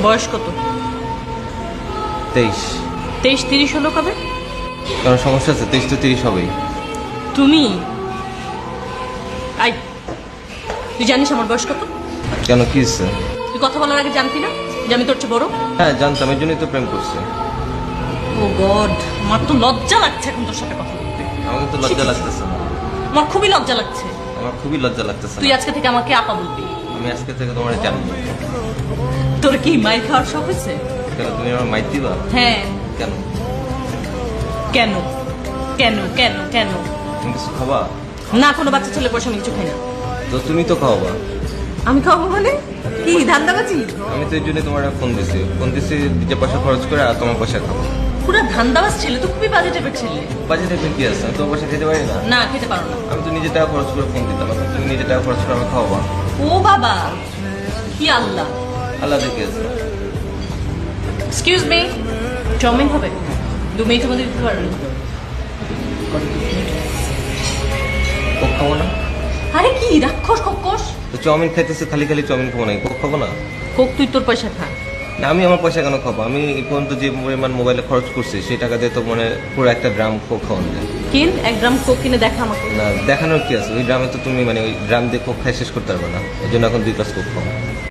বয়স কত? 23। 23-30 হলো কবে? কারণ সমস্যা আছে, 23 তো 30 হবেই। তুমি আই তুই জানিস আমার বয়স কত? কেন, কি হচ্ছে? তুই কথা বলার আগে জানতি না যে আমি তোর চেয়ে বড়? হ্যাঁ জানতাম, এর জন্যই তো প্রেম করছে। ও গড, আমার তো লজ্জা লাগছে এখন তোর সাথে কথা বলতে। আমাকে তো লজ্জা লাগতেছে না। আমার খুবই লজ্জা লাগছে। আমার খুবই লজ্জা লাগতেছে তুই না। আজকে থেকে আমাকে আপা বলবি। আমি আজকে থেকে তোমার জানবো। তোর কি মাইর খাওয়ার শখ হয়েছে? কেন, তুমি আমার মাইর দিবা? হ্যাঁ। কেন? কেন কেন কেন কেন? তুমি কিছু খাবা? না, কোনো বাচ্চা ছেলে পয়সা আমি কিছু খাই না। তো তুমি তো খাওয়াবা। আমি খাবো মানে কি ধান্দাবাজি? আমি তো এই জন্য তোমার ফোন দিছি যে পয়সা খরচ করে আর তোমার পয়সা খাবো। পুরো ধান্দাবাজ ছেলে তো, খুবই বাজে টাইপের ছেলে। বাজেট এখন কি আছে, আমি তোমার পয়সা খেতে পারি না? না, খেতে পারো না। আমি তো নিজে টাকা খরচ করে ফোন দিতাম, এখন তুমি নিজে টাকা খরচ করে আমার খাওয়াবা। ও বাবা, কি আল্লাহ। আল্লাহ দেখে আছে। এক্সকিউজ মি, চাউমিন হবে? 2 মিনিটের মধ্যে দিতে পারবেন? কোক খাবো না? আরে কি রাক্ষস খক্কস। তো চাউমিন খাইতেছে, খালি খালি চাউমিন খাবো না, কোক খাবো না? কোক তুই তোর পয়সা খা। না, আমি আমার পয়সা কেন খাবো? আমি এই পর্যন্ত যে পরিমাণ মোবাইলে খরচ করছি সেই টাকা দিয়ে তো মানে পুরো একটা ড্রাম কোক খাওয়ানো যায়। কিন 1 গ্রাম কোক কিনে দেখা আমাকে। না, দেখানোর কি আছে? ওই ড্রামে তো তুমি মানে ওই ড্রাম দিয়ে কোক খাই শেষ করতে পারবে না, এই জন্য এখন 2 গ্লাস কোক খাও।